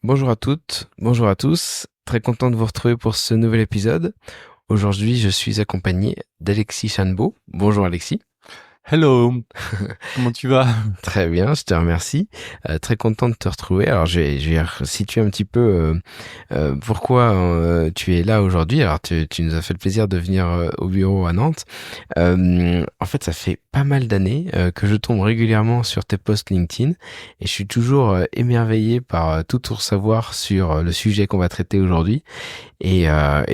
Bonjour à toutes, bonjour à tous. Très content de vous retrouver pour ce nouvel épisode. Aujourd'hui, je suis accompagné d'Alexis Chanbeau. Bonjour Alexis. Hello, comment tu vas? Très bien, je te remercie. Très content de te retrouver. Alors, je vais resituer un petit peu pourquoi tu es là aujourd'hui. Alors, tu nous as fait le plaisir de venir au bureau à Nantes. En fait, ça fait pas mal d'années que je tombe régulièrement sur tes posts LinkedIn et je suis toujours émerveillé par tout ton savoir sur le sujet qu'on va traiter aujourd'hui. Et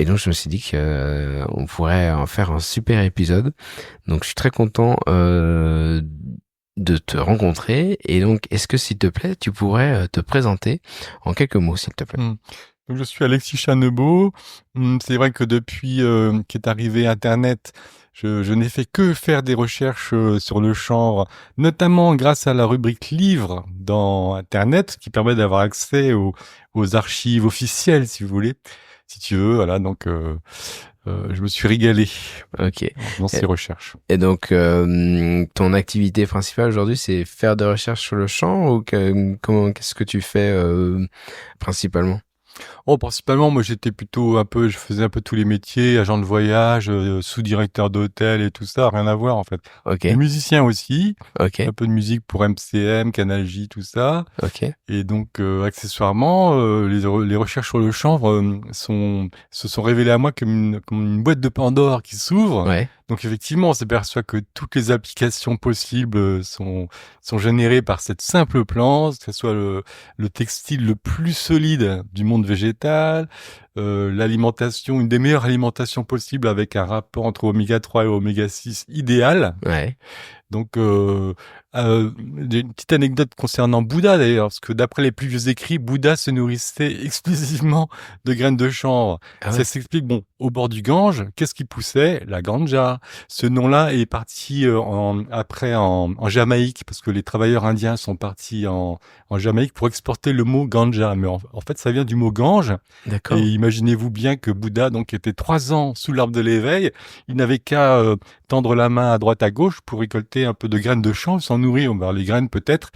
donc, je me suis dit que on pourrait en faire un super épisode. Donc, je suis très content de te rencontrer. Et donc, est-ce que, s'il te plaît, tu pourrais te présenter en quelques mots, s'il te plaît? Hmm. Donc, je suis Alexis Chanebeau. C'est vrai que depuis qu'est arrivé Internet, je n'ai fait que faire des recherches sur le genre, notamment grâce à la rubrique livres dans Internet, qui permet d'avoir accès aux archives officielles, si vous voulez, si tu veux. Voilà, donc je me suis régalé Ok. en faisant Et, ces recherches. et donc, ton activité principale aujourd'hui, c'est faire des recherches sur le champ ou qu'est-ce que tu fais principalement? Oh, principalement, moi, j'étais plutôt je faisais un peu tous les métiers, agent de voyage, sous-directeur d'hôtel et tout ça, rien à voir, en fait. Ok, Et musicien aussi, ok, un peu de musique pour MCM, Canal J, tout ça. ok. Et donc, accessoirement, les recherches sur le chanvre se sont révélées à moi comme une boîte de Pandore qui s'ouvre. Ouais, Donc, effectivement, on s'aperçoit que toutes les applications possibles sont générées par cette simple plante, que ce soit le textile le plus solide du monde végétal, l'alimentation, une des meilleures alimentations possibles avec un rapport entre oméga 3 et oméga 6 idéal. ouais. Donc, une petite anecdote concernant Bouddha d'ailleurs, parce que d'après les plus vieux écrits, Bouddha se nourrissait exclusivement de graines de chanvre. Ah Ça ouais. s'explique, bon, au bord du Gange, qu'est-ce qui poussait? La ganja. Ce nom-là est parti après en Jamaïque, parce que les travailleurs indiens sont partis en Jamaïque pour exporter le mot ganja. Mais en fait, ça vient du mot Gange. Et D'accord. imaginez-vous bien que Bouddha, donc, était 3 ans sous l'arbre de l'éveil. Il n'avait qu'à tendre la main à droite à gauche pour récolter un peu de graines de chanvre, s'en nourrir, on va les graines peut-être.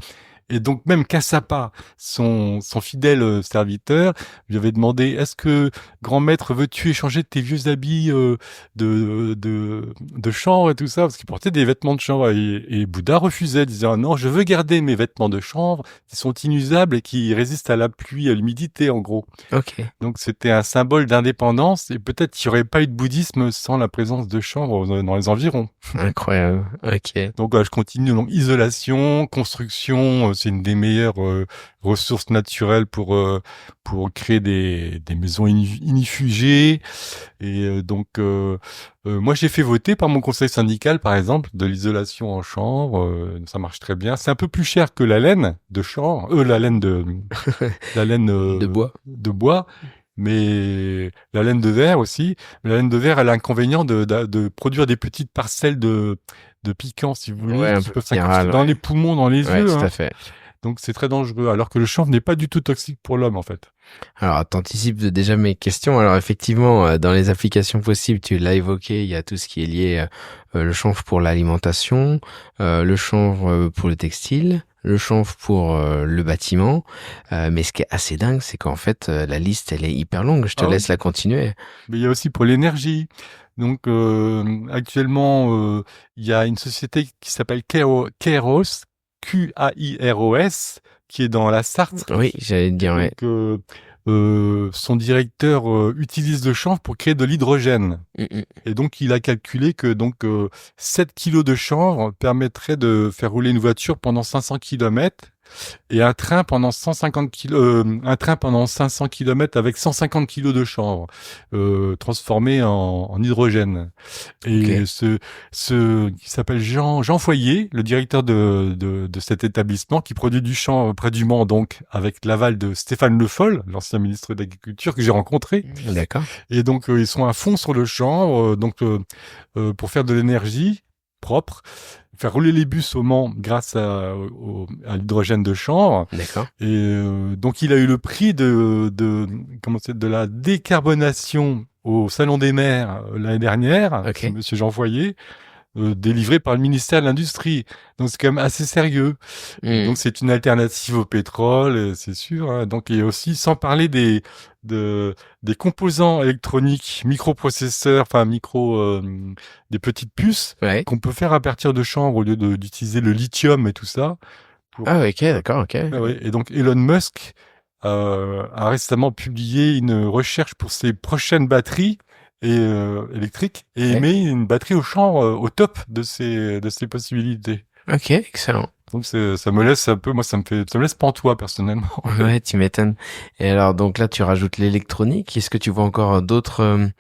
Et donc même Kassapa, son fidèle serviteur, lui avait demandé: est-ce que, grand maître, veux-tu échanger tes vieux habits de chanvre et tout ça, parce qu'il portait des vêtements de chanvre. Et Bouddha refusait, disant: non, je veux garder mes vêtements de chanvre qui sont inusables et qui résistent à la pluie, à l'humidité, en gros. Ok. Donc c'était un symbole d'indépendance, et peut-être qu'il n'y aurait pas eu de bouddhisme sans la présence de chanvre dans les environs. Incroyable. Ok. Donc je continue. Donc isolation, construction, c'est une des meilleures ressources naturelles pour créer des maisons inifugées. Et moi j'ai fait voter par mon conseil syndical, par exemple, de l'isolation en chanvre. Ça marche très bien. C'est un peu plus cher que la laine de chanvre, la laine De bois. de bois. Mais la laine de verre aussi. La laine de verre, elle a l'inconvénient de produire des petites parcelles de piquants, si vous Ouais, voulez, un qui peu peuvent s'incruster viral, dans ouais. les poumons, dans les Ouais, yeux, tout à hein. fait. Donc c'est très dangereux, alors que le chanvre n'est pas du tout toxique pour l'homme, en fait. Alors, t'anticipes déjà mes questions. Alors, effectivement, dans les applications possibles, tu l'as évoqué, il y a tout ce qui est lié, le chanvre pour l'alimentation, le chanvre pour le textile, le chanvre pour le bâtiment. Mais ce qui est assez dingue, c'est qu'en fait, la liste, elle est hyper longue. Je te Ah oui. laisse la continuer. Mais il y a aussi pour l'énergie. Donc actuellement, il y a une société qui s'appelle Kairos, Q-A-I-R-O-S, qui est dans la Sarthe. Oui, j'allais te Et dire, donc ouais. son directeur utilise le chanvre pour créer de l'hydrogène. Mm, mm. Et donc, il a calculé que 7 kilos de chanvre permettrait de faire rouler une voiture pendant 500 kilomètres, et un train pendant 500 kilomètres avec 150 kilos de chanvre transformé en hydrogène. Ok. Et qui s'appelle Jean Foyer, le directeur de cet établissement qui produit du chanvre près du Mans, donc avec l'aval de Stéphane Le Foll, l'ancien ministre de l'Agriculture que j'ai rencontré. D'accord. Et donc, ils sont à fond sur le chanvre, pour faire de l'énergie propre, faire rouler les bus au Mans grâce à l'hydrogène de chanvre. D'accord. Et donc, il a eu le prix de la décarbonation au Salon des maires l'année dernière, Ok. c'est Monsieur Jean Foyer. délivrés par le ministère de l'Industrie. Donc c'est quand même assez sérieux. Et Hmm. donc c'est une alternative au pétrole, c'est sûr, hein. Donc et aussi sans parler des composants électroniques, microprocesseurs, enfin des petites puces Ouais. qu'on peut faire à partir de chanvre au lieu d'utiliser le lithium et tout ça. Pour, Ah, ok, d'accord, ok. ah ouais. Et donc Elon Musk a récemment publié une recherche pour ses prochaines batteries électriques et Ouais. émet une batterie au chanvre au top de ses possibilités. Ok, excellent. Donc ça me laisse un peu, moi ça me laisse pantois personnellement. Ouais, tu m'étonnes. Et alors, donc là, tu rajoutes l'électronique. Est-ce que tu vois encore d'autres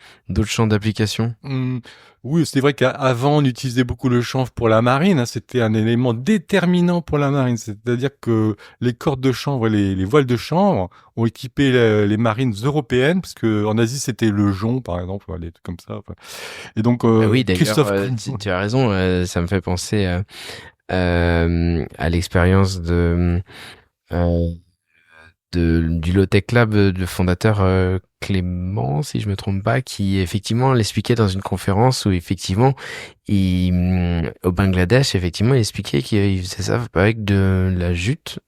champs d'application? Hum, oui, c'est vrai qu'avant on utilisait beaucoup le chanvre pour la marine, hein, c'était un élément déterminant pour la marine. C'est-à-dire que les cordes de chanvre et les voiles de chanvre ont équipé les marines européennes, parce que en Asie c'était le jonc par exemple, des trucs comme ça. Enfin. Et donc Ah oui, d'ailleurs, Christophe Colomb. tu as raison. Ça me fait penser à l'expérience euh, du Low Tech Lab, le fondateur Clément, si je me trompe pas, qui effectivement l'expliquait dans une conférence où effectivement, au Bangladesh, effectivement, il expliquait qu'il faisait ça avec de la jute,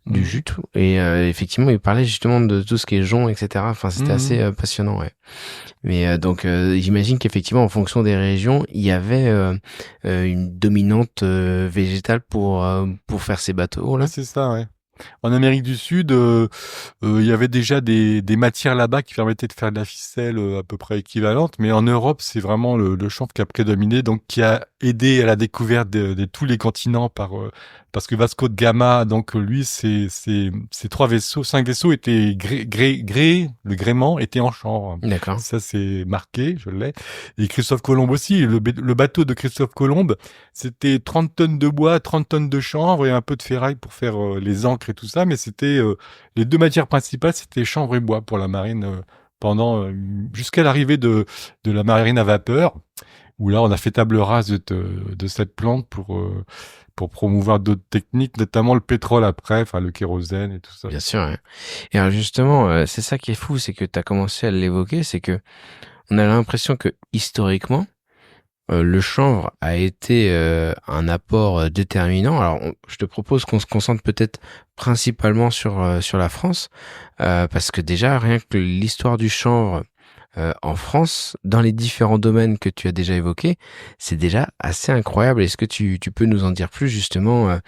du Hum, jute, et effectivement, il parlait justement de tout ce qui est jonc, etc. Enfin, c'était hum, assez passionnant, ouais. Mais donc, j'imagine qu'effectivement, en fonction des régions, il y avait une dominante végétale pour faire ces bateaux ouais, là. c'est ça, ouais. En Amérique du Sud, il y avait déjà des matières là-bas qui permettaient de faire de la ficelle à peu près équivalente, mais en Europe, c'est vraiment le chanvre qui a prédominé, donc qui a aidé à la découverte de tous les continents parce que Vasco de Gama, donc lui, ces cinq vaisseaux étaient le gréement était en chanvre. D'accord. Ça, c'est marqué, je l'ai. Et Christophe Colomb aussi, le bateau de Christophe Colomb, c'était 30 tonnes de bois, 30 tonnes de chanvre et un peu de ferraille pour faire les ancres et tout ça, mais c'était les deux matières principales, c'était chanvre et bois pour la marine pendant jusqu'à l'arrivée de la marine à vapeur, où là on a fait table rase de cette plante pour promouvoir d'autres techniques, notamment le pétrole après, enfin le kérosène et tout ça. Bien sûr, ouais. Et alors justement, c'est ça qui est fou, c'est que tu as commencé à l'évoquer, c'est que on a l'impression que historiquement, le chanvre a été un apport déterminant. Alors, je te propose qu'on se concentre peut-être principalement sur la France, parce que déjà, rien que l'histoire du chanvre en France, dans les différents domaines que tu as déjà évoqués, c'est déjà assez incroyable. Est-ce que tu peux nous en dire plus justement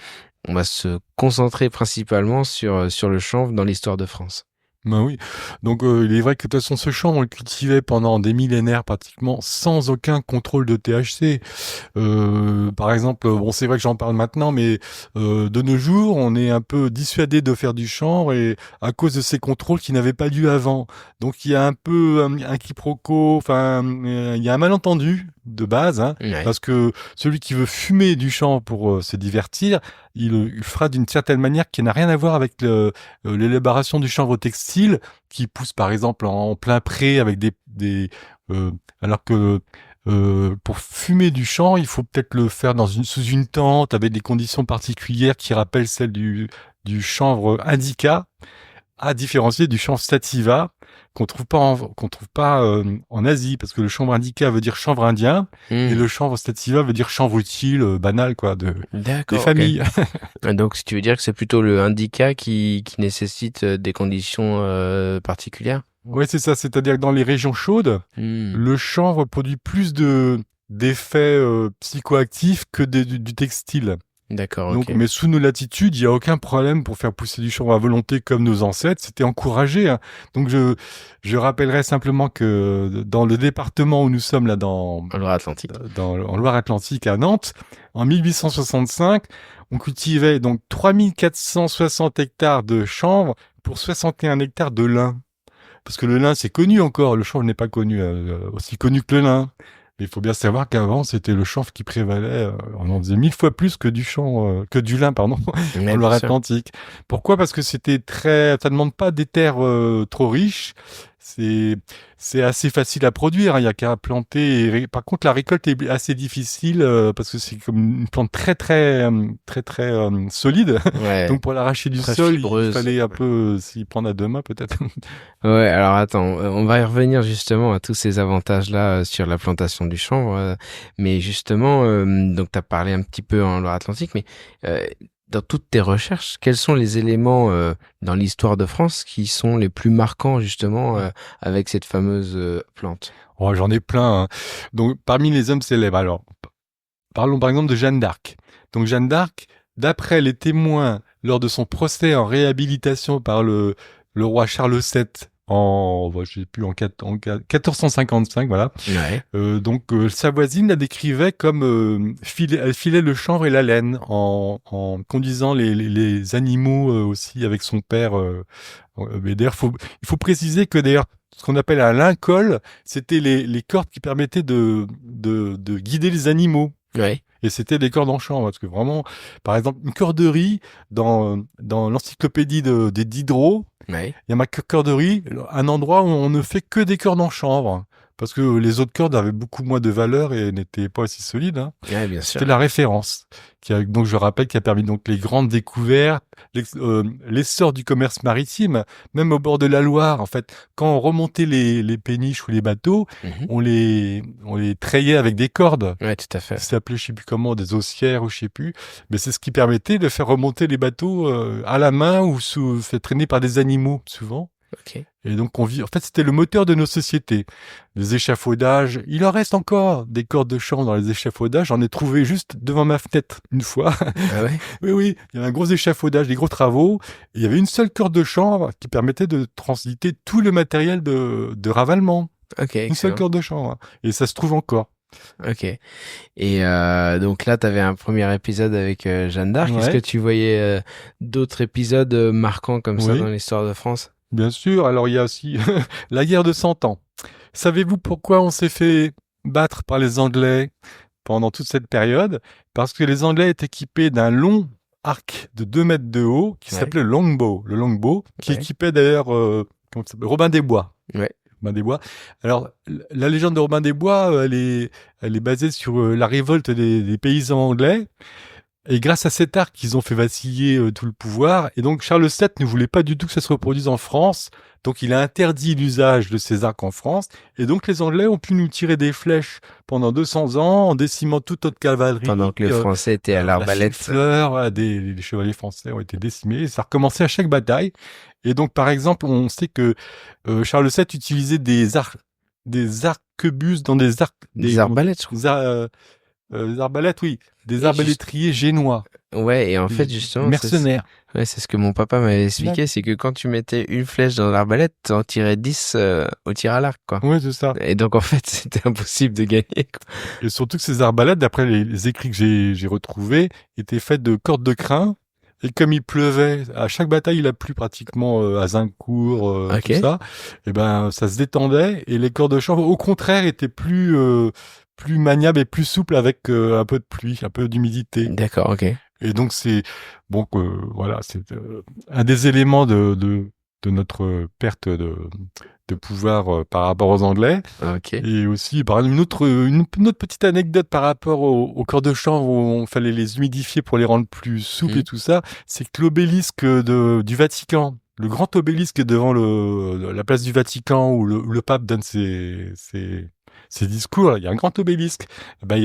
on va se concentrer principalement sur le chanvre dans l'histoire de France. Ben oui. Donc il est vrai que de toute façon ce champ on le cultivait pendant des millénaires pratiquement sans aucun contrôle de THC. Par exemple, bon c'est vrai que j'en parle maintenant, mais de nos jours on est un peu dissuadé de faire du chanvre et à cause de ces contrôles qui n'avaient pas lieu avant. Donc il y a un peu un quiproquo, enfin il y a un malentendu de base, hein, Ouais. parce que celui qui veut fumer du chanvre pour se divertir, il fera d'une certaine manière qui n'a rien à voir avec l'élaboration du chanvre textile qui pousse par exemple en plein pré avec euh, alors que pour fumer du chanvre, il faut peut-être le faire sous une tente avec des conditions particulières qui rappellent celles du chanvre indica, à différencier du chanvre sativa qu'on trouve pas en Asie, parce que le chanvre indica veut dire chanvre indien et Hmm. le chanvre sativa veut dire chanvre utile, banal quoi, des D'accord, ok. familles. Donc, si tu veux dire que c'est plutôt le indica qui nécessite des conditions particulières? Ouais, c'est ça. C'est-à-dire que dans les régions chaudes, Hmm. le chanvre produit plus d'effets psychoactifs que du textile. D'accord, Donc, ok. mais sous nos latitudes, il n'y a aucun problème pour faire pousser du chanvre à volonté comme nos ancêtres. C'était encouragé, hein. Donc, je rappellerai simplement que dans le département où nous sommes là, En Loire-Atlantique. en Loire-Atlantique à Nantes, en 1865, on cultivait donc 3460 hectares de chanvre pour 61 hectares de lin. Parce que le lin, c'est connu encore. Le chanvre n'est pas connu, aussi connu que le lin. Mais il faut bien savoir qu'avant, c'était le chanvre qui prévalait. On en faisait 1000 fois plus que du chanvre, que du lin, pardon, Ouais, en bien sûr. Loire-Atlantique. Pourquoi? Parce que ça demande pas des terres trop riches. c'est assez facile à produire, hein. Il y a qu'à planter. Par contre, la récolte est assez difficile parce que c'est comme une plante très solide. Ouais, Donc pour l'arracher du très sol, il fibreuse. fallait un peu s'y prendre à deux mains peut-être. Ouais, alors attends, on va y revenir justement à tous ces avantages-là sur la plantation du chanvre. Mais justement, donc tu as parlé un petit peu en Loire-Atlantique, mais euh, dans toutes tes recherches, quels sont les éléments dans l'histoire de France qui sont les plus marquants justement avec cette fameuse plante? Oh, j'en ai plein, hein. Donc parmi les hommes célèbres, alors parlons par exemple de Jeanne d'Arc. Donc Jeanne d'Arc, d'après les témoins lors de son procès en réhabilitation par le roi Charles VII je sais plus, en 1455, voilà. Ouais, Sa voisine la décrivait comme elle filait le chanvre et la laine en conduisant les animaux aussi avec son père. Mais d'ailleurs, il faut préciser que d'ailleurs, ce qu'on appelle un lincoln, c'était les cordes qui permettaient de guider les animaux. ouais, Et c'était des cordes en chanvre, parce que vraiment, par exemple, une corderie, dans l'encyclopédie des Diderot, ouais, il y a ma corderie, un endroit où on ne fait que des cordes en chanvre. Parce que les autres cordes avaient beaucoup moins de valeur et n'étaient pas aussi solides, hein. ouais, bien C'était sûr. la référence. Donc je rappelle, qui a permis donc les grandes découvertes, l'essor du commerce maritime, même au bord de la Loire. En fait, quand on remontait les péniches ou les bateaux, Mhm. on les trayait avec des cordes. Ouais, tout à fait. Ça s'appelait, je sais plus comment, des haussières ou je sais plus. Mais c'est ce qui permettait de faire remonter les bateaux à la main ou fait traîner par des animaux, souvent. Ok. Et donc en fait, c'était le moteur de nos sociétés. Les échafaudages, il en reste encore des cordes de chanvre dans les échafaudages. J'en ai trouvé juste devant ma fenêtre une fois. Ah ouais? Oui, il y avait un gros échafaudage, des gros travaux. Et il y avait une seule corde de chanvre qui permettait de transiter tout le matériel de ravalement. Ok, Une seule excellent. corde de chanvre. Et ça se trouve encore. Ok. Et donc là, tu avais un premier épisode avec Jeanne d'Arc. Est-ce que Ouais, tu voyais d'autres épisodes marquants comme ça dans oui, l'histoire de France? bien sûr. Alors il y a aussi la guerre de 100 ans. Savez-vous pourquoi on s'est fait battre par les Anglais pendant toute cette période? Parce que les Anglais étaient équipés d'un long arc de 2 mètres de haut qui Ouais, s'appelait le longbow. Le longbow, qui ouais, équipait d'ailleurs comment ça s'appelle, Robin des Bois. ouais. Robin des Bois. Alors, la légende de Robin des Bois, elle est basée sur la révolte des paysans anglais. Et grâce à cet arc, ils ont fait vaciller tout le pouvoir. Et donc, Charles VII ne voulait pas du tout que ça se reproduise en France. Donc, il a interdit l'usage de ces arcs en France. Et donc, les Anglais ont pu nous tirer des flèches pendant 200 ans en décimant toute notre cavalerie. Pendant que les Français étaient à La fine l'arbalète. fleur, voilà, les chevaliers français ont été décimés. Et ça recommençait à chaque bataille. Et donc, par exemple, on sait que Charles VII utilisait des arquebuses dans Des arbalètes, je crois. des arbalètes, oui, des Et juste... arbalétriers génois, Ouais, et en fait, des justement, mercenaires. ouais, c'est ce que mon papa m'avait Ouais, expliqué, c'est que quand tu mettais une flèche dans l'arbalète, t'en tirais 10 au tir à l'arc, quoi. ouais, c'est ça. Et donc, en fait, c'était impossible de gagner, quoi. Et surtout que ces arbalètes, d'après les écrits que j'ai retrouvés, étaient faites de cordes de crin. Et comme il pleuvait, à chaque bataille, il a plu pratiquement à Zincourt, tout Ok. ça. Et ben, ça se détendait. Et les cordes de chanvre, au contraire, étaient plus maniables et plus souples avec un peu de pluie, un peu d'humidité. D'accord, ok. Et donc c'est bon que voilà, c'est un des éléments de notre perte de pouvoir par rapport aux Anglais. Ok. Et aussi, par exemple, une autre petite anecdote par rapport aux corps de chanvre où on fallait les humidifier pour les rendre plus souples et Hmm. tout ça, c'est que l'obélisque du Vatican, le grand obélisque devant la place du Vatican où le pape donne ses discours, il y a un grand obélisque. Ben, il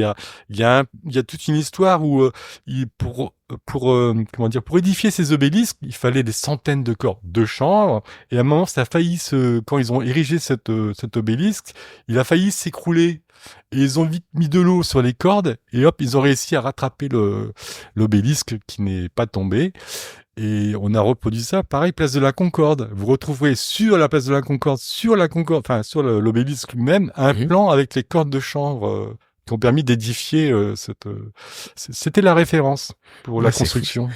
y a toute une histoire où comment dire, pour édifier ces obélisques, il fallait des centaines de corps de chanvre. Et à un moment, ça a failli quand ils ont érigé cet obélisque, il a failli s'écrouler. Et ils ont vite mis de l'eau sur les cordes et hop, ils ont réussi à rattraper l'obélisque qui n'est pas tombé. Et on a reproduit ça, pareil, place de la Concorde. Vous retrouverez sur la place de la Concorde, enfin sur l'obélisque lui-même, un Mhm. plan avec les cordes de chanvre qui ont permis d'édifier c'était la référence pour la Ouais, c'est fou. construction.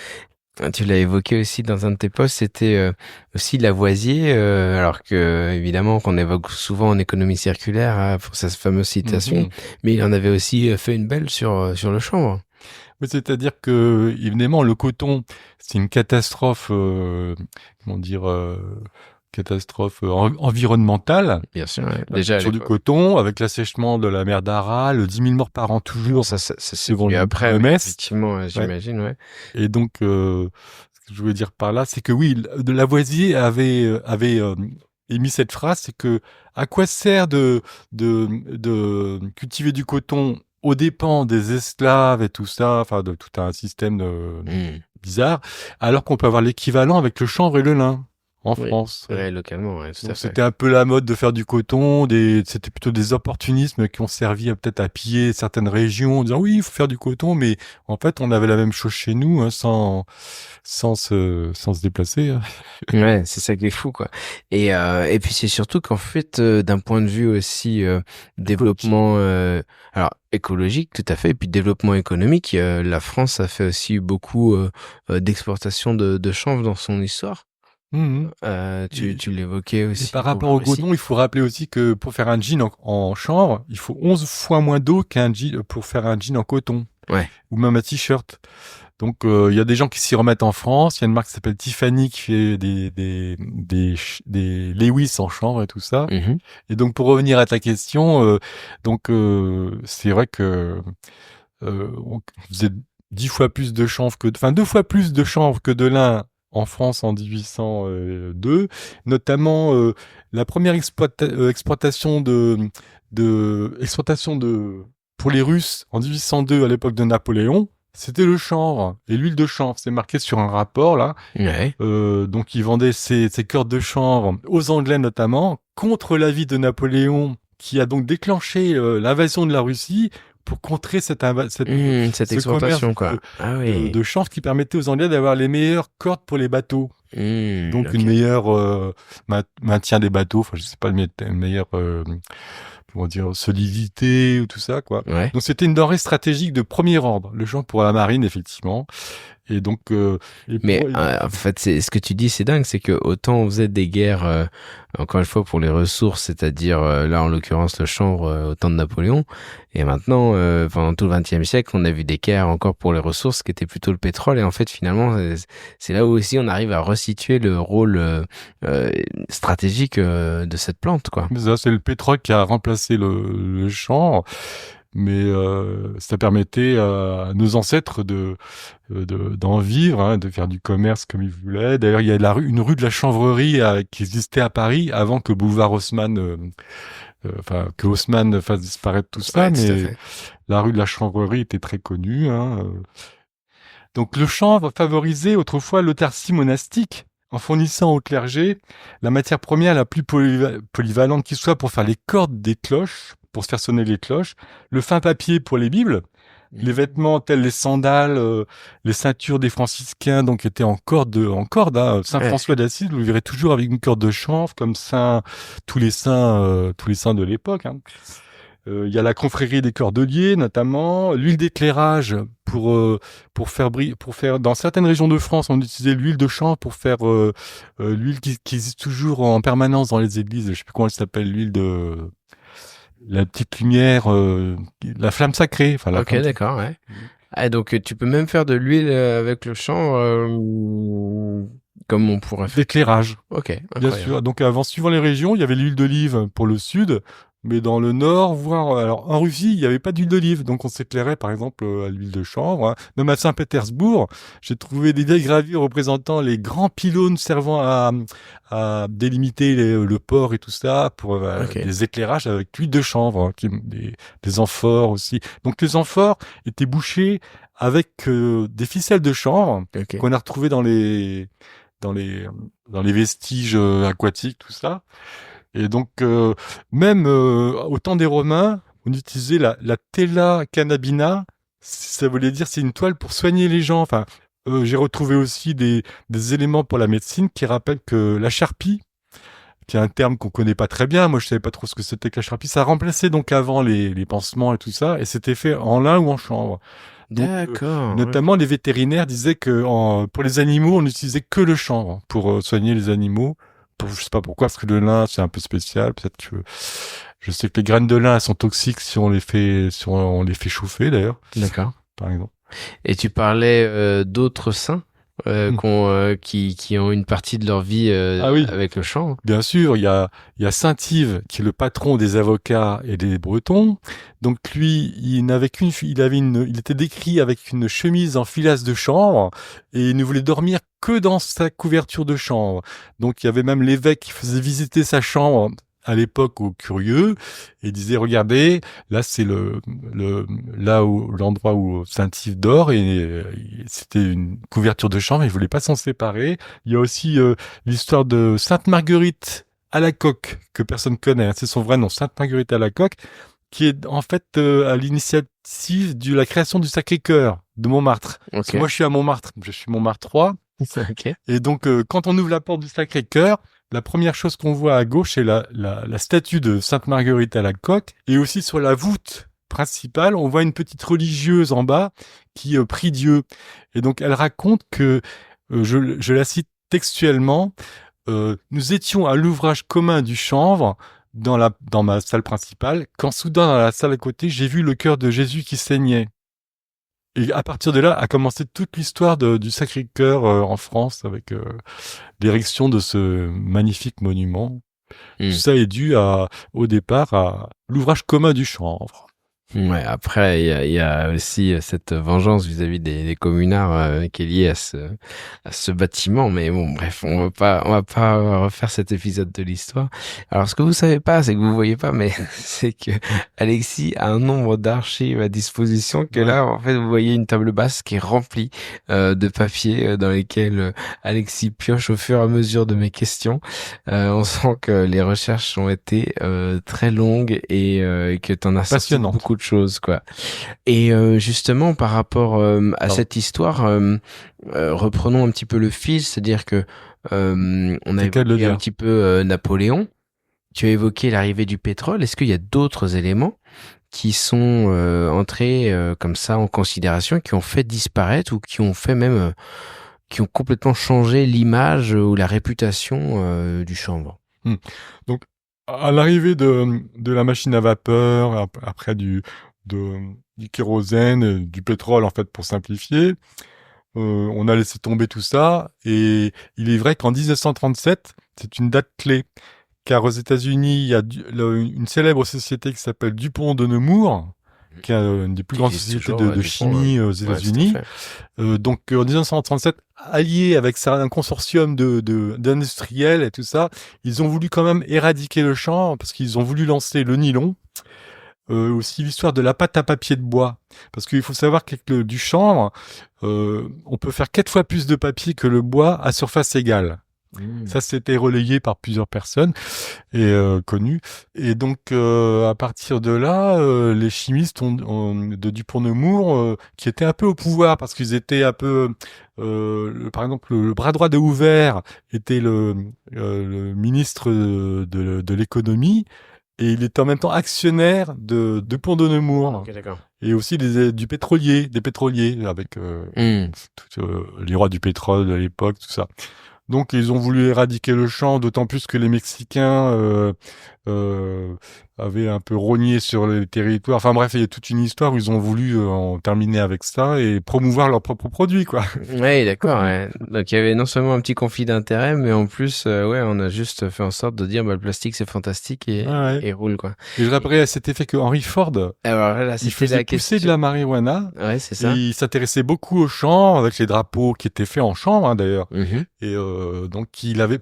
Tu l'as évoqué aussi dans un de tes posts, c'était aussi Lavoisier, alors que évidemment qu'on évoque souvent en économie circulaire pour sa fameuse citation, Mhm. mais il en avait aussi fait une belle sur le chanvre. Mais c'est-à-dire que, évidemment, le coton, c'est une catastrophe, comment dire, catastrophe environnementale. Bien sûr, ouais. La Déjà, culture du coton, avec l'assèchement de la mer d'Aral, 10 000 morts par an toujours. ça c'est Selon venu après, l'OMS. oui, effectivement, j'imagine, ouais. Et donc, ce que je voulais dire par là, c'est que oui, de Lavoisier avait émis cette phrase, c'est que à quoi sert de cultiver du coton aux dépens des esclaves et tout ça, enfin de tout un système bizarre, alors qu'on peut avoir l'équivalent avec le chanvre et le lin en France. Ouais, localement, ouais, tout à Donc fait. c'était un peu la mode de faire du coton, c'était plutôt des opportunismes qui ont servi peut-être à piller certaines régions en disant oui, il faut faire du coton, mais en fait on avait la même chose chez nous, hein, sans se déplacer. Ouais, c'est ça qui est fou, quoi. Et puis c'est surtout qu'en fait, d'un point de vue aussi développement, alors écologique, tout à fait, et puis développement économique, la France a fait aussi beaucoup d'exportation de chanvre dans son histoire. Tu l'évoquais aussi. Et par rapport au coton, il faut rappeler aussi que pour faire un jean en chanvre, il faut 11 fois moins d'eau qu'un jean pour faire un jean en coton. Ouais. Ou même un t-shirt. Donc il y a des gens qui s'y remettent en France. Il y a une marque qui s'appelle Tiffany qui fait des Lewis en chanvre et tout ça. Mm-hmm. Et donc pour revenir à ta question, c'est vrai que on faisait 10 fois plus de chanvre enfin 2 fois plus de chanvre que de lin en France en 1802, notamment la première exportation pour les Russes en 1802 à l'époque de Napoléon, c'était le chanvre et l'huile de chanvre. C'est marqué sur un rapport là. Ouais. Donc ils vendaient ces cordes de chanvre aux Anglais notamment contre l'avis de Napoléon, qui a donc déclenché l'invasion de la Russie pour contrer cette exportation, quoi. De chanvre qui permettait aux Anglais d'avoir les meilleures cordes pour les bateaux. Donc okay. Une meilleure maintien des bateaux, enfin je sais pas, une meilleure comment dire, solidité ou tout ça, quoi. Ouais. Donc c'était une denrée stratégique de premier ordre, le chanvre pour la marine, effectivement. Et donc, en fait, ce que tu dis, c'est dingue, c'est que autant on faisait des guerres, encore une fois pour les ressources, c'est-à-dire là en l'occurrence le chanvre au temps de Napoléon, et maintenant pendant tout le XXe siècle, on a vu des guerres encore pour les ressources qui étaient plutôt le pétrole, et en fait finalement c'est là où aussi on arrive à resituer le rôle stratégique de cette plante, quoi. Ça, c'est le pétrole qui a remplacé le chanvre. Mais ça permettait à nos ancêtres d'en vivre, hein, de faire du commerce comme ils voulaient. D'ailleurs, il y a une rue de la Chanvrerie qui existait à Paris avant que Boulevard Haussmann, que Haussmann fasse disparaître tout ça. Mais la rue de la Chanvrerie était très connue. Hein. Donc le chanvre favorisait autrefois l'autarcie monastique, en fournissant au clergé la matière première la plus polyvalente qui soit pour faire les cordes des cloches, pour se faire sonner les cloches, le fin papier pour les bibles, les vêtements tels les sandales, les ceintures des franciscains, donc étaient en corde. Hein. Saint François d'Assise, vous le verrez toujours avec une corde de chanvre, comme tous les saints de l'époque. Hein. Il y a la confrérie des cordeliers, notamment l'huile d'éclairage pour faire dans certaines régions de France, on utilisait l'huile de chanvre pour faire l'huile qui existe toujours en permanence dans les églises. Je sais plus comment elle s'appelle, l'huile de la petite lumière, la flamme sacrée. Enfin, ok, d'accord, ouais. Ah, donc tu peux même faire de l'huile avec le chanvre, comme on pourrait faire. D'éclairage. Ok, incroyable. Bien sûr. Donc avant, suivant les régions, il y avait l'huile d'olive pour le sud. Mais dans le nord, alors en Russie, il n'y avait pas d'huile d'olive, donc on s'éclairait par exemple à l'huile de chanvre. Hein. Même à Saint-Pétersbourg, j'ai trouvé des vieilles gravures représentant les grands pylônes servant à délimiter le port et tout ça pour des éclairages avec l'huile de chanvre, hein, des amphores aussi. Donc les amphores étaient bouchées avec des ficelles de chanvre qu'on a retrouvées dans les vestiges aquatiques, tout ça. Et donc, même au temps des Romains, on utilisait la tela cannabina. Ça voulait dire c'est une toile pour soigner les gens. Enfin, j'ai retrouvé aussi des éléments pour la médecine qui rappellent que la charpie, qui est un terme qu'on connaît pas très bien. Moi, je savais pas trop ce que c'était que la charpie. Ça remplaçait donc avant les pansements et tout ça, et c'était fait en lin ou en chanvre. Donc, d'accord. Notamment, les vétérinaires disaient que pour les animaux, on n'utilisait que le chanvre pour soigner les animaux. Je sais pas pourquoi, parce que le lin, c'est un peu spécial. Peut-être que je sais que les graines de lin, elles sont toxiques si on les fait chauffer, d'ailleurs. D'accord. Par exemple. Et tu parlais d'autres saints qui ont une partie de leur vie Ah oui. avec le chant. Bien sûr, il y a Saint-Yves qui est le patron des avocats et des Bretons. Donc lui, il était décrit avec une chemise en filasse de chanvre et il ne voulait dormir que dans sa couverture de chanvre. Donc il y avait même l'évêque qui faisait visiter sa chambre à l'époque aux curieux et disait regardez, là c'est l'endroit où Saint-Yves dort et c'était une couverture de chanvre, il voulait pas s'en séparer. Il y a aussi l'histoire de Sainte Marguerite à la coque, que personne connaît, hein. C'est son vrai nom, Sainte Marguerite à la coque, qui est en fait à l'initiative de la création du Sacré-Cœur de Montmartre. Parce que moi, je suis à Montmartre, je suis Montmartrois. Ok. Et donc, quand on ouvre la porte du Sacré-Cœur, la première chose qu'on voit à gauche, c'est la statue de Sainte Marguerite à la coque. Et aussi sur la voûte principale, on voit une petite religieuse en bas qui prie Dieu. Et donc, elle raconte que, je la cite textuellement, nous étions à l'ouvrage commun du chanvre dans ma salle principale, quand soudain dans la salle à côté, j'ai vu le cœur de Jésus qui saignait. Et à partir de là a commencé toute l'histoire du Sacré-Cœur en France avec l'érection de ce magnifique monument. Tout ça est dû au départ à l'ouvrage commun du chanvre. Ouais, après, il y a aussi cette vengeance vis-à-vis des communards qui est liée à ce bâtiment. Mais bon, bref, on va pas refaire cet épisode de l'histoire. Alors, ce que vous savez pas, c'est que vous voyez pas, mais c'est que Alexis a un nombre d'archives à disposition que là, en fait, vous voyez une table basse qui est remplie de papiers dans lesquels Alexis pioche au fur et à mesure de mes questions. On sent que les recherches ont été très longues et que t'en as sorti beaucoup de choses, quoi. Et justement, par rapport à cette histoire, reprenons un petit peu le fil, c'est-à-dire que on a évoqué un petit peu Napoléon. Tu as évoqué l'arrivée du pétrole. Est-ce qu'il y a d'autres éléments qui sont entrés comme ça en considération, qui ont fait disparaître ou qui ont fait même qui ont complètement changé l'image ou la réputation du chanvre? Donc, à l'arrivée de la machine à vapeur, après du kérosène, du pétrole en fait pour simplifier, on a laissé tomber tout ça et il est vrai qu'en 1937, c'est une date clé car aux États-Unis, il y a une célèbre société qui s'appelle DuPont de Nemours, qui est une des plus grandes sociétés de chimie aux États-Unis. Donc en 1937, alliés avec un consortium d'industriels et tout ça, ils ont voulu quand même éradiquer le chanvre parce qu'ils ont voulu lancer le nylon. Aussi l'histoire de la pâte à papier de bois, parce qu'il faut savoir qu'avec du chanvre, on peut faire 4 fois plus de papier que le bois à surface égale. Ça, c'était relayé par plusieurs personnes et connues. Et donc, à partir de là, les chimistes de Dupont-Nemours, qui étaient un peu au pouvoir parce qu'ils étaient un peu, par exemple, le bras droit de Hoover était le ministre de l'économie. Et il était en même temps actionnaire de Dupont-de-Nemours. Okay, d'accord. Et aussi des pétroliers avec les rois du pétrole de l'époque, tout ça. Donc ils ont voulu éradiquer le champ, d'autant plus que les Mexicains avaient un peu rogné sur les territoires. Enfin bref, il y a toute une histoire où ils ont voulu en terminer avec ça et promouvoir leurs propres produits, quoi. Oui, d'accord. Ouais. Donc il y avait non seulement un petit conflit d'intérêts, mais en plus, on a juste fait en sorte de dire, le plastique c'est fantastique et roule, quoi. Et je rappellerai à cet effet que Henry Ford, alors là, il faisait pousser de la marijuana. Ouais, c'est ça. Et il s'intéressait beaucoup aux champs, avec les drapeaux qui étaient faits en chanvre, hein, d'ailleurs. Et donc il avait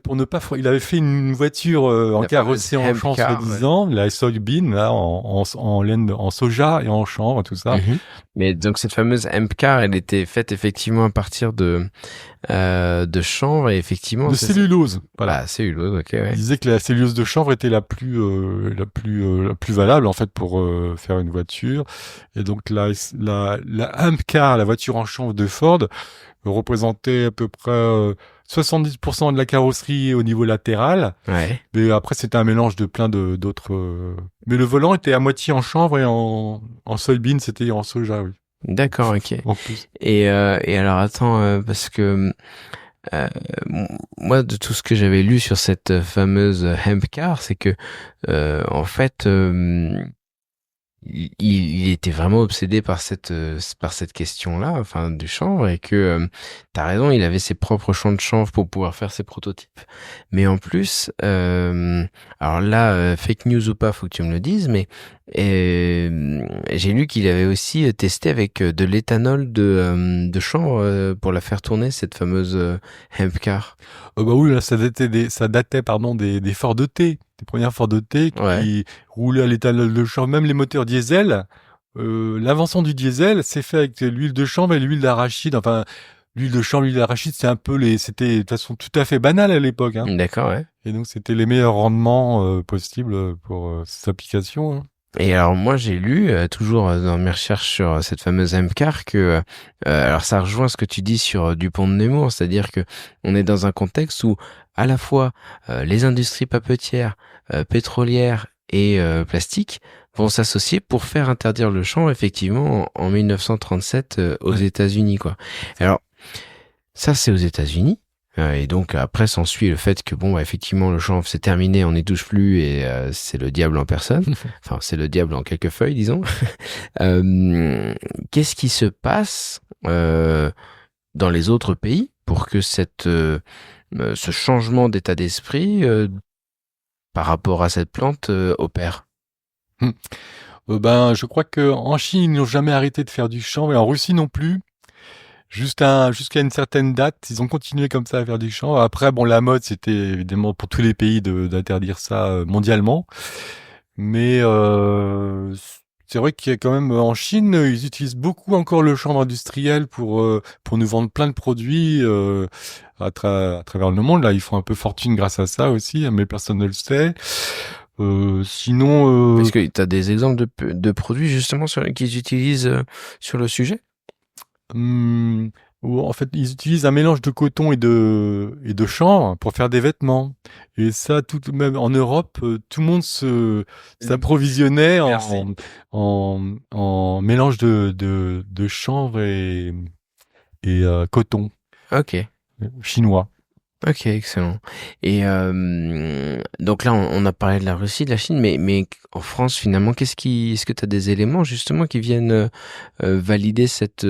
fait une voiture en carrossée en chanvre, soi-disant, la soybean là en laine, en soja et en chanvre, tout ça. Mais donc cette fameuse hemp car, elle était faite effectivement à partir de chanvre et effectivement de cellulose. Voilà, cellulose. Ok. Ouais. Il disait que la cellulose de chanvre était la plus valable en fait pour faire une voiture. Et donc la hemp car, la voiture en chanvre de Ford, représentait à peu près 70% de la carrosserie au niveau latéral. Ouais. Mais après, c'était un mélange de plein d'autres... Mais le volant était à moitié en chanvre et en soybean, c'était en soja, oui. D'accord, ok. En plus. Et alors, attends, parce que moi, de tout ce que j'avais lu sur cette fameuse hemp car, c'est que, en fait... il était vraiment obsédé par cette question-là, enfin, du chanvre, et que, t'as raison, il avait ses propres champs de chanvre pour pouvoir faire ses prototypes. Mais en plus, alors là, fake news ou pas, faut que tu me le dises, mais j'ai lu qu'il avait aussi testé avec de l'éthanol de chanvre pour la faire tourner, cette fameuse hemp car. Bah oui, là, ça datait, pardon, des Ford T, des premières Ford T Ouais. qui roulaient à l'éthanol de chanvre, même les moteurs diesel. L'invention du diesel s'est fait avec l'huile de chanvre et l'huile d'arachide. Enfin, l'huile de chanvre, l'huile d'arachide, c'était de toute façon tout à fait banal à l'époque, hein. D'accord, ouais. Et donc, c'était les meilleurs rendements possibles pour ces applications, hein. Et alors moi j'ai lu, toujours dans mes recherches sur cette fameuse MCAR, que alors ça rejoint ce que tu dis sur Dupont de Nemours, c'est-à-dire que on est dans un contexte où à la fois les industries papetières, pétrolières et plastiques vont s'associer pour faire interdire le chanvre effectivement en 1937 aux Ouais. États-Unis, quoi. Alors ça c'est aux États-Unis. Et donc après s'ensuit le fait que bon, bah, effectivement le chanvre c'est terminé, on n'y touche plus, et c'est le diable en personne. Enfin, c'est le diable en quelques feuilles, disons. Qu'est-ce qui se passe dans les autres pays pour que ce changement d'état d'esprit par rapport à cette plante opère? Ben, je crois que en Chine, ils n'ont jamais arrêté de faire du chanvre et en Russie non plus. Jusqu'à une certaine date, ils ont continué comme ça à faire du chanvre. Après, bon, la mode, c'était évidemment pour tous les pays d'interdire ça mondialement. Mais c'est vrai qu'il y a quand même en Chine, ils utilisent beaucoup encore le chanvre industriel pour nous vendre plein de produits à travers le monde. Là, ils font un peu fortune grâce à ça aussi, mais personne ne le sait. Sinon, Est-ce que tu as des exemples de produits justement qu'ils utilisent sur le sujet? Hum, ou en fait, ils utilisent un mélange de coton et de chanvre pour faire des vêtements. Et ça, même en Europe, tout le monde s'approvisionnait Merci. en mélange de chanvre et coton Ok. chinois. Ok, excellent. Et donc là, on a parlé de la Russie, de la Chine, mais en France, finalement, est-ce que tu as des éléments justement qui viennent valider cette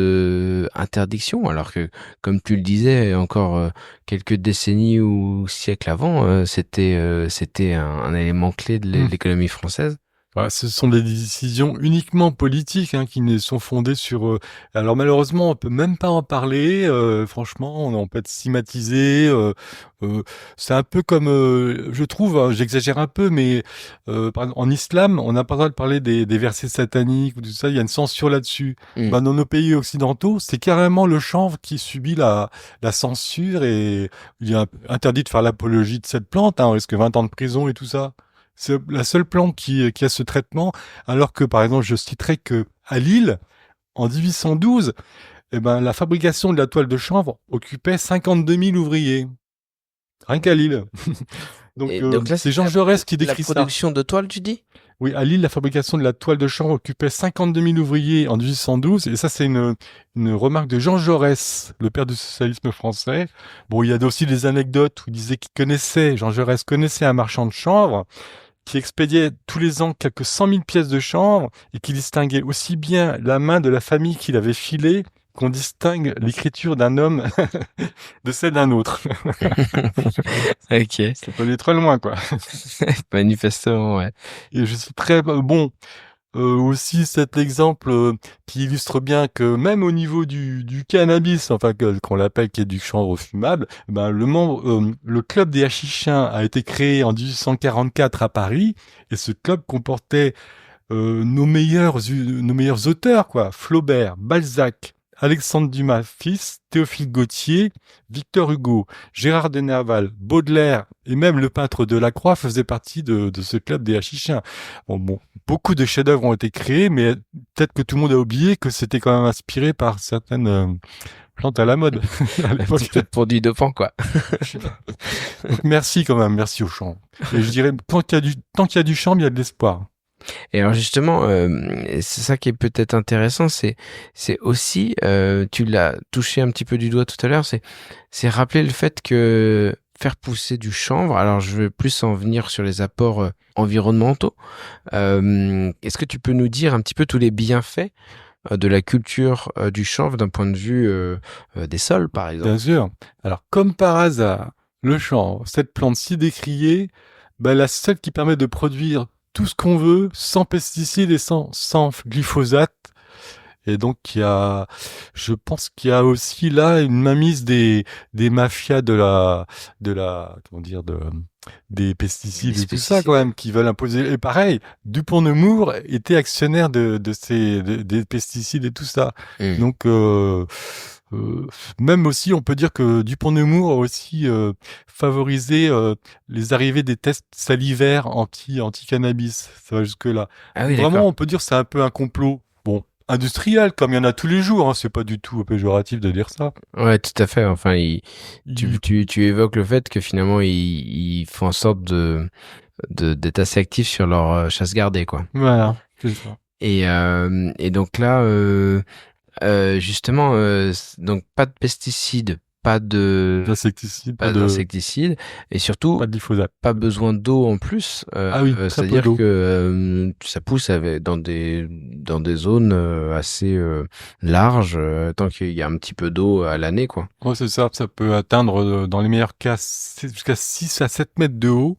interdiction, alors que, comme tu le disais, encore quelques décennies ou siècles avant, c'était un élément clé de Hmm. l'économie française. Voilà, ce sont des décisions uniquement politiques, hein, qui ne sont fondées sur. Alors malheureusement, on peut même pas en parler. Franchement, on peut être stigmatisé. C'est un peu comme, je trouve, hein, j'exagère un peu, mais par exemple, en islam, on n'a pas le droit de parler des versets sataniques ou tout ça. Il y a une censure là-dessus. Hmm. Ben, dans nos pays occidentaux, c'est carrément le chanvre qui subit la censure et il est interdit de faire l'apologie de cette plante. Hein, on risque 20 ans de prison et tout ça. C'est la seule plante qui a ce traitement, alors que, par exemple, je citerai que à Lille, en 1812, eh ben, la fabrication de la toile de chanvre occupait 52 000 ouvriers. Rien qu'à Lille. Donc, Et donc là, c'est c'est Jean Jaurès qui la décrit ça. production de toile, tu dis? Oui, à Lille, la fabrication de la toile de chanvre occupait 52 000 ouvriers en 1812. Et ça, c'est une remarque de Jean Jaurès, le père du socialisme français. Bon, il y a aussi des anecdotes où il disait Jean Jaurès connaissait un marchand de chanvre qui expédiait tous les ans quelques 100 000 pièces de chanvre et qui distinguait aussi bien la main de la famille qu'il avait filée qu'on distingue l'écriture d'un homme de celle d'un autre. Ok, Ça peut aller très loin, quoi. manifestement, ouais. Et je suis très bon. Aussi cet exemple qui illustre bien que même au niveau du cannabis, enfin qu'on l'appelle qui est du chanvre fumable, ben le club des hachichins a été créé en 1844 à Paris et ce club comportait nos meilleurs auteurs, quoi. Flaubert, Balzac, Alexandre Dumas fils, Théophile Gautier, Victor Hugo, Gérard de Nerval, Baudelaire et même le peintre Delacroix faisaient partie de ce club des hachichins. Bon, beaucoup de chefs-d'œuvre ont été créés, mais peut-être que tout le monde a oublié que c'était quand même inspiré par certaines plantes à la mode à Un petit l'époque. peu de produit dopant, quoi. Donc merci quand même, merci au champ. Et je dirais, tant qu'il y a du champ, il y a de l'espoir. Et alors justement, c'est ça qui est peut-être intéressant, c'est aussi, tu l'as touché un petit peu du doigt tout à l'heure, c'est rappeler le fait que faire pousser du chanvre, alors je vais plus en venir sur les apports environnementaux. Est-ce que tu peux nous dire un petit peu tous les bienfaits de la culture du chanvre d'un point de vue des sols, par exemple? Bien sûr. Alors, comme par hasard, le chanvre, cette plante si décriée, la seule qui permet de produire tout ce qu'on veut sans pesticides et sans glyphosate. Et donc, je pense qu'il y a aussi là une mainmise des mafias des pesticides Des et tout ça, quand pesticides. même, qui veulent imposer. Et pareil, Dupont-Nemours était actionnaire des pesticides et tout ça. Hmm. Donc, même aussi, on peut dire que Dupont-Nemours a aussi favorisé les arrivées des tests salivaires anti-cannabis. Ça va jusque-là. Ah Donc oui, vraiment, d'accord. on peut dire que c'est un peu un complot. Bon, industriel, comme il y en a tous les jours. Hein, c'est pas du tout péjoratif de dire ça. Ouais, tout à fait. Enfin, Il- tu évoques le fait que finalement, ils font en sorte d'être assez actifs sur leur chasse gardée, quoi. Voilà, c'est ça. Et donc là, justement, donc pas de pesticides, D'insecticides, pas d'insecticides, et surtout pas de glyphosate. pas besoin d'eau en plus. Ah oui, très peu C'est-à-dire d'eau. que ça pousse dans des zones assez larges, tant qu'il y a un petit peu d'eau à l'année, quoi. Ouais, c'est ça. Ça peut atteindre, dans les meilleurs cas, jusqu'à 6 à 7 mètres de haut.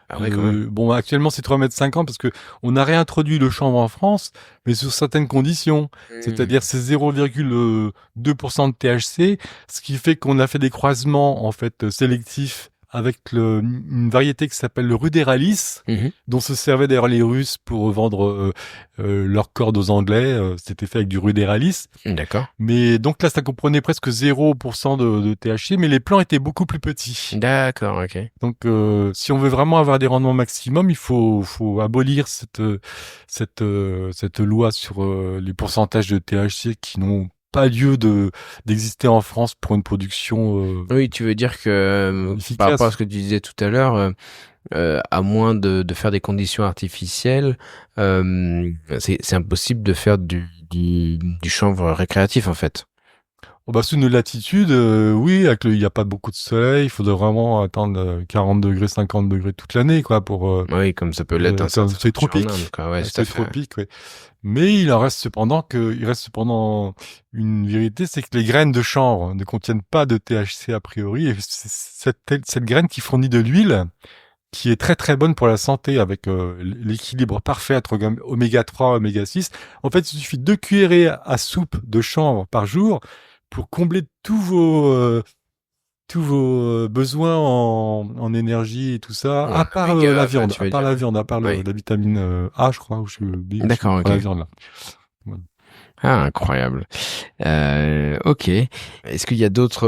Ah ouais, quand même. Bon, actuellement, c'est 3,50 m parce que on a réintroduit le chanvre en France, mais sous certaines conditions. C'est-à-dire, c'est 0,2% de THC, ce qui fait qu'on a fait des croisements, en fait, sélectifs avec une variété qui s'appelle le ruderalis, Mhm. dont se servaient d'ailleurs les Russes pour vendre leurs cordes aux Anglais. C'était fait avec du ruderalis. D'accord. Mais donc là, ça comprenait presque 0% de THC, mais les plants étaient beaucoup plus petits. D'accord, ok. Donc, si on veut vraiment avoir des rendements maximum, il faut abolir cette loi sur les pourcentages de THC qui n'ont pas lieu d'exister en France pour une production Oui, tu veux dire que par rapport à ce efficace. que tu disais tout à l'heure, à moins de faire des conditions artificielles, c'est impossible de faire du chanvre récréatif en fait. Oh, sous nos latitudes, oui, il n'y a pas beaucoup de soleil, il faudrait vraiment attendre 40 degrés, 50 degrés toute l'année, quoi, pour Oui, comme ça peut l'être un comme certain c'est jour en Inde, tropique. quoi. Ouais, tout à C'est fait. tropique, oui. Mais il reste cependant une vérité, c'est que les graines de chanvre ne contiennent pas de THC a priori, et c'est cette graine qui fournit de l'huile, qui est très très bonne pour la santé, avec l'équilibre parfait entre oméga 3 oméga 6. En fait, il suffit de 2 cuillerées à soupe de chanvre par jour pour combler tous vos besoins en énergie et tout ça, à part la Omega, viande, tu veux dire. à part Oui. la vitamine A, je crois, ou je B, je sais D'accord, pas, la ok. viande là. Voilà. Ah, incroyable. Ok. Est-ce qu'il y a d'autres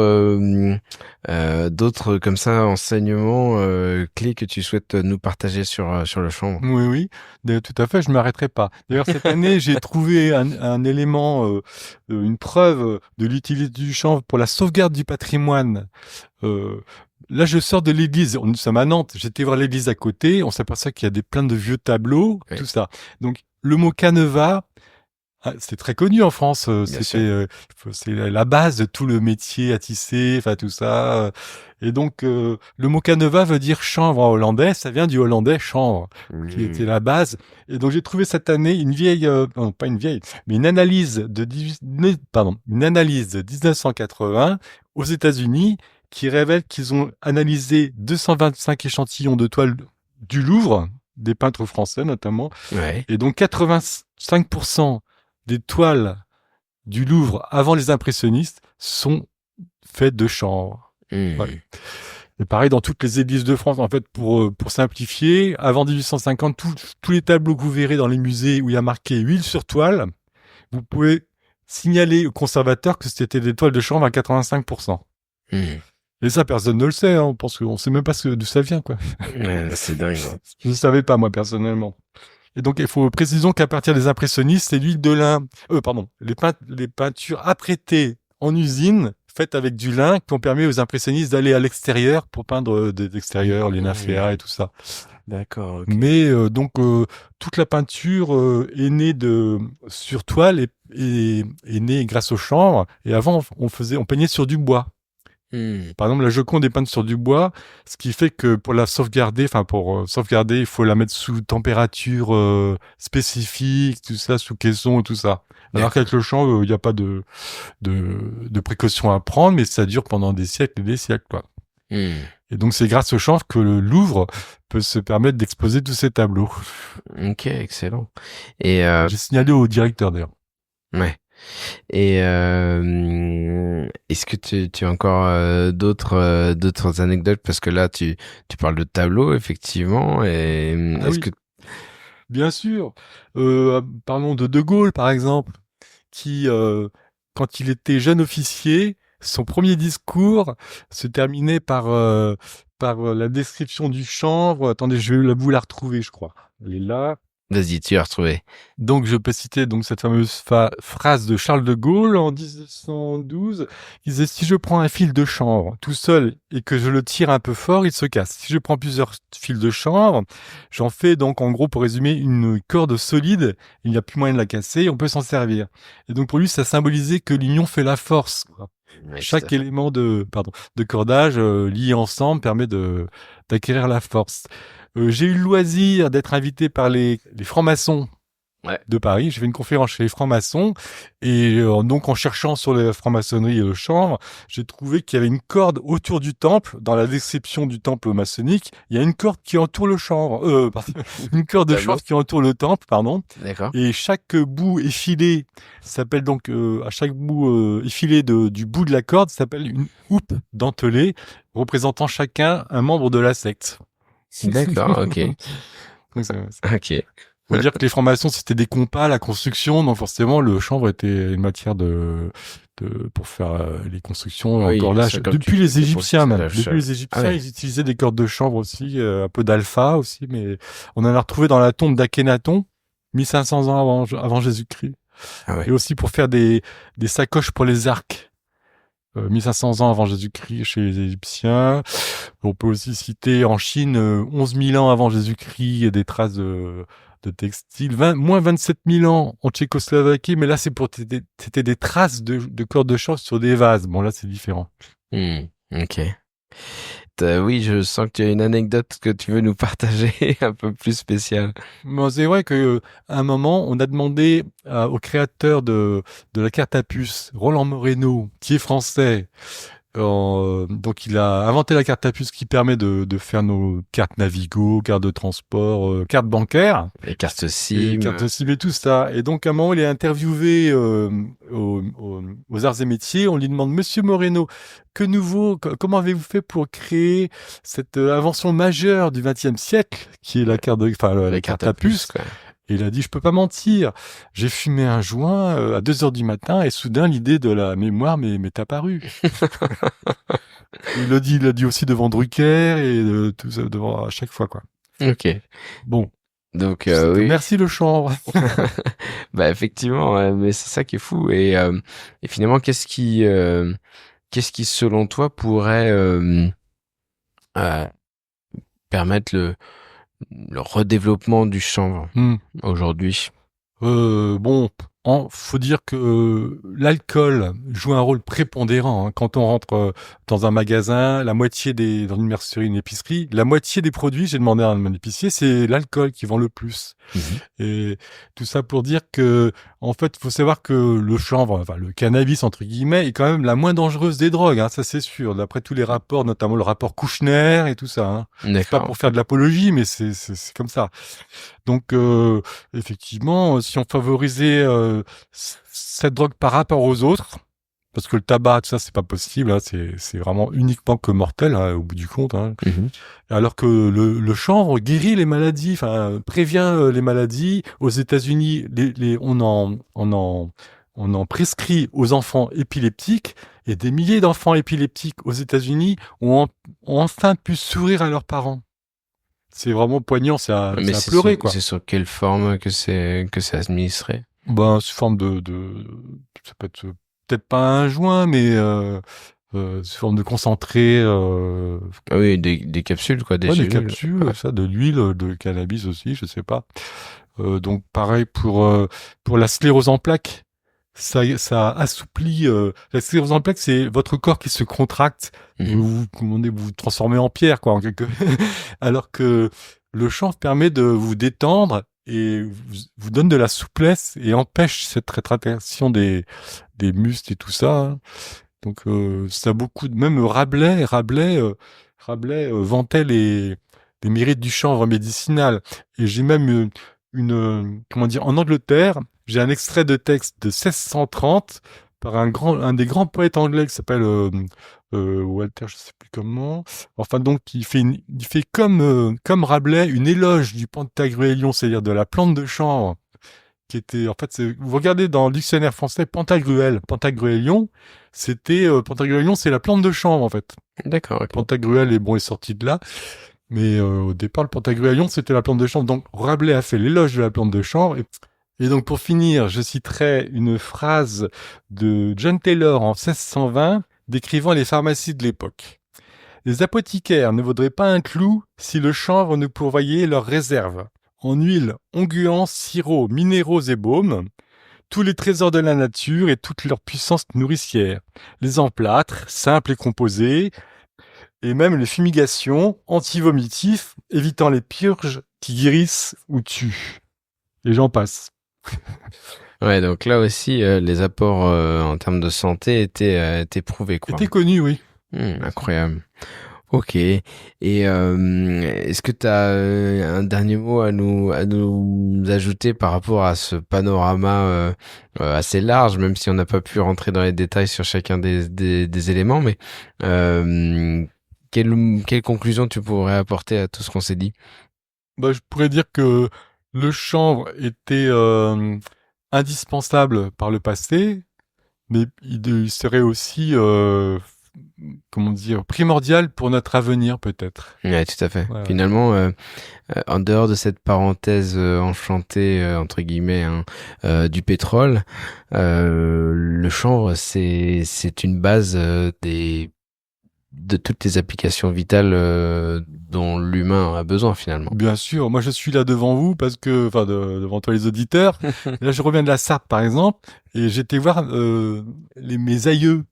comme ça enseignements clés que tu souhaites nous partager sur le chanvre? Oui, oui, tout à fait, je m'arrêterai pas. D'ailleurs, cette année, j'ai trouvé un élément, une preuve de l'utilité du chanvre pour la sauvegarde du patrimoine. Euh, Là, je sors de l'église. Nous sommes à Nantes. J'étais voir l'église à côté. On s'aperçoit qu'il y a plein de vieux tableaux, Oui, tout ça. Donc, le mot canevas, c'est très connu en France. bien sûr. C'est la base de tout le métier à tisser, enfin tout ça. Et donc, le mot canevas veut dire chanvre en hollandais. Ça vient du hollandais chanvre, qui était Hmm. la base. Et donc, j'ai trouvé cette année une vieille, non, pas une vieille, mais une analyse de 1980 aux États-Unis qui révèle qu'ils ont analysé 225 échantillons de toiles du Louvre, des peintres français notamment, Ouais. et donc 85% des toiles du Louvre avant les impressionnistes sont faites de chanvre. Ouais. Hmm. Et pareil dans toutes les églises de France, en fait, pour simplifier, avant 1850, tous les tableaux que vous verrez dans les musées où il y a marqué huile sur toile, vous pouvez signaler au conservateur que c'était des toiles de chanvre à 85%. Hmm. Et ça, personne ne le sait, hein. On pense qu'on sait même pas d'où ça vient, quoi. Ouais, c'est dingue. Je ne savais pas, moi, personnellement. Et donc, il faut préciser qu'à partir des impressionnistes, c'est l'huile de lin, les peintures apprêtées en usine, faites avec du lin, qui ont permis aux impressionnistes d'aller à l'extérieur pour peindre des extérieurs, les nymphéas et tout ça. D'accord, ok. Mais toute la peinture est née sur toile et est née grâce au chanvre. Et avant, on peignait sur du bois. Par exemple, la Joconde est peinte sur du bois, ce qui fait que pour la sauvegarder, il faut la mettre sous température spécifique, tout ça, sous caisson et tout ça. Alors qu'avec le chanvre, il n'y a pas de précautions à prendre, mais ça dure pendant des siècles et des siècles, quoi. Et donc, c'est grâce au chanvre que le Louvre peut se permettre d'exposer tous ces tableaux. Ok, excellent. Et J'ai signalé au directeur, d'ailleurs. ouais. Et est-ce que tu as encore d'autres anecdotes, parce que là tu parles de tableau effectivement, et est-ce que bien sûr. Parlons de Gaulle, par exemple, qui, quand il était jeune officier, son premier discours se terminait par la description du chanvre. Attendez, je vais vous la retrouver, je crois. Elle est là. vas-y, tu as retrouvé. Donc, je peux citer donc cette fameuse phrase de Charles de Gaulle en 1912. Il disait: si je prends un fil de chanvre tout seul et que je le tire un peu fort, il se casse. Si je prends plusieurs fils de chanvre, j'en fais donc, en gros, pour résumer, une corde solide. Il n'y a plus moyen de la casser. On peut s'en servir. Et donc, pour lui, ça symbolisait que l'union fait la force, quoi. Ouais, Chaque élément de cordage lié ensemble permet d'acquérir la force. J'ai eu le loisir d'être invité par les francs-maçons de Paris. J'ai fait une conférence chez les francs-maçons et donc en cherchant sur la franc-maçonnerie et le chanvre, j'ai trouvé qu'il y avait une corde autour du temple. Dans la description du temple maçonnique, il y a une corde qui entoure le chanvre. Une corde de chanvre qui entoure le temple, pardon. D'accord. Et chaque bout effilé s'appelle donc, à chaque bout effilé du bout de la corde s'appelle une houppe dentelée, représentant chacun un membre de la secte. D'accord, ok. Donc, Ok. faut dire que les francs-maçons, c'était des compas, la construction, donc forcément le chanvre était une matière pour faire les constructions. Oui, encore là, ça, depuis les Égyptiens même. Depuis les Égyptiens, Ah ouais. ils utilisaient des cordes de chanvre aussi, un peu d'alpha aussi, mais on en a retrouvé dans la tombe d'Akhenaton, 1500 ans avant Jésus-Christ. Ah ouais. Et aussi pour faire des sacoches pour les arcs. 1500 ans avant Jésus-Christ chez les Égyptiens. On peut aussi citer en Chine 11 000 ans avant Jésus-Christ des traces de textiles. Moins 27 000 ans en Tchécoslovaquie, mais là c'était des traces de cordes de chanvre sur des vases. Bon là c'est différent. Ok. Oui, je sens que tu as une anecdote que tu veux nous partager un peu plus spéciale. Bon, c'est vrai que à un moment, on a demandé au créateur de la carte à puce, Roland Moreno, qui est français. Donc il a inventé la carte à puce qui permet de faire nos cartes Navigo, cartes de transport, cartes bancaires. Les cartes Et SIM. cartes SIM et tout ça. Et donc à un moment, il est interviewé aux arts et métiers. On lui demande: Monsieur Moreno, que nouveau, comment avez-vous fait pour créer cette invention majeure du XXe siècle, qui est la carte la carte à puce? quoi. Et il a dit: je peux pas mentir, j'ai fumé un joint à 2 heures du matin et soudain l'idée de la mémoire m'est apparue. Il l'a dit aussi devant Drucker et tout ça devant à chaque fois, quoi. Ok. Bon. Donc oui. Merci le chanvre. Bah effectivement, mais c'est ça qui est fou. Et finalement, qu'est-ce qui selon toi pourrait permettre le redéveloppement du chanvre aujourd'hui? Bon, faut dire que l'alcool joue un rôle prépondérant, hein. Quand on rentre dans un magasin, dans une mercerie, une épicerie, la moitié des produits, j'ai demandé à un épicier, c'est l'alcool qui vend le plus. Et tout ça pour dire que, en fait, faut savoir que le chanvre, enfin le cannabis entre guillemets, est quand même la moins dangereuse des drogues, hein, ça c'est sûr. D'après tous les rapports, notamment le rapport Kouchner et tout ça. Hein. C'est pas pour faire de l'apologie, mais c'est comme ça. Donc effectivement, si on favorisait cette drogue par rapport aux autres, parce que le tabac, tout ça, c'est pas possible, hein, c'est vraiment uniquement que mortel, hein, au bout du compte. Hein. Alors que le chanvre guérit les maladies, enfin prévient les maladies. Aux États-Unis, on en prescrit aux enfants épileptiques, et des milliers d'enfants épileptiques aux États-Unis ont enfin pu sourire à leurs parents. C'est vraiment poignant, c'est à pleurer, quoi. C'est sur quelle forme que c'est administré? Ben, sous forme ça peut être peut-être pas un joint, mais sous forme de concentré. Ah oui, des capsules, quoi, des des capsules, ça, de l'huile, de cannabis aussi, je sais pas. Donc pareil pour la sclérose en plaques. ça assouplit. La sclérose en plaques, c'est votre corps qui se contracte. Mhm. Vous vous transformez en pierre, quoi, en quelque. Alors que le chanvre permet de vous détendre et vous donne de la souplesse et empêche cette rétraction des muscles et tout ça, hein. Donc ça a beaucoup de même Rabelais vantait les mérites du chanvre médicinal. Et j'ai même comment dire, en Angleterre, j'ai un extrait de texte de 1630 par un des grands poètes anglais qui s'appelle Walter, je sais plus comment. Enfin donc, il fait comme Rabelais une éloge du Pantagruélion, c'est-à-dire de la plante de chanvre, qui était en fait, vous regardez dans le dictionnaire français Pantagruélion, Pantagruélion, c'est la plante de chanvre en fait. D'accord, ok. Pantagruel est sorti de là. Mais au départ, le Pantagruélion, c'était la plante de chanvre. Donc, Rabelais a fait l'éloge de la plante de chanvre. Et donc, pour finir, je citerai une phrase de John Taylor en 1620, décrivant les pharmacies de l'époque. Les apothicaires ne vaudraient pas un clou si le chanvre ne pourvoyait leurs réserves. En huile, onguents, sirops, minéraux et baumes, tous les trésors de la nature et toute leur puissance nourricière. Les emplâtres, simples et composés, et même les fumigations anti-vomitifs, évitant les purges qui guérissent ou tuent. Et j'en passe. Ouais, donc là aussi, les apports en termes de santé étaient prouvés, quoi. Était connu, oui. Incroyable. Ok. Et est-ce que tu as un dernier mot à nous ajouter par rapport à ce panorama assez large, même si on n'a pas pu rentrer dans les détails sur chacun des éléments, mais quelle conclusion tu pourrais apporter à tout ce qu'on s'est dit? Bah, je pourrais dire que le chanvre était indispensable par le passé, mais il serait aussi comment dire, primordial pour notre avenir peut-être. Ouais, tout à fait. Ouais, ouais. Finalement, en dehors de cette parenthèse enchantée entre guillemets hein, du pétrole, le chanvre c'est une base de toutes les applications vitales dont l'humain a besoin finalement. Bien sûr, moi je suis là devant vous parce que, enfin devant toi les auditeurs. Là je reviens de la Sarthe par exemple et j'étais voir mes aïeux.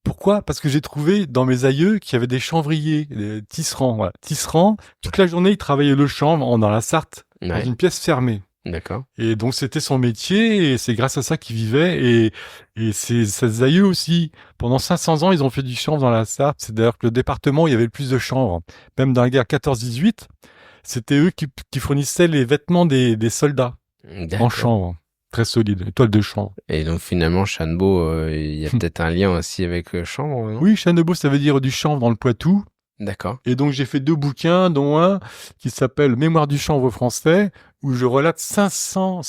Pourquoi? Parce que j'ai trouvé dans mes aïeux qu'il y avait des chanvriers, des tisserands. Voilà. Tisserands, toute la journée ils travaillaient le chanvre dans la Sarthe, dans Ouais, une pièce fermée. d'accord. Et donc c'était son métier et c'est grâce à ça qu'il vivait et ses aïeux aussi. Pendant 500 ans, ils ont fait du chanvre dans la Sarthe. C'est d'ailleurs que le département où il y avait le plus de chanvre. Même dans la guerre 14-18, c'était eux qui fournissaient les vêtements des soldats en D'accord. chanvre. Très solide, étoile de chanvre. Et donc finalement, Chanbo, il y a peut-être un lien aussi avec chanvre, non? Oui, Chanebo, ça veut dire du chanvre dans le Poitou. D'accord. Et donc j'ai fait 2 bouquins, dont un qui s'appelle Mémoire du chanvre français, où je relate 500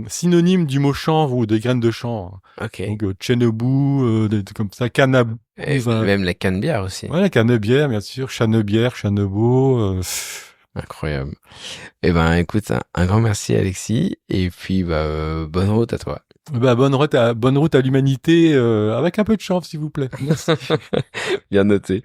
synonymes du mot chanvre ou des graines de chanvre. Ok. Donc Tchénebou, des trucs comme ça, Canabou, Et même la cannebière aussi. voilà, Canebière bien sûr, Chanebière, Chanebo. Incroyable. Eh ben, écoute, un grand merci Alexis, et puis bonne route à toi. Bah, bonne route à l'humanité, avec un peu de chanvre s'il vous plaît. Merci. Bien noté.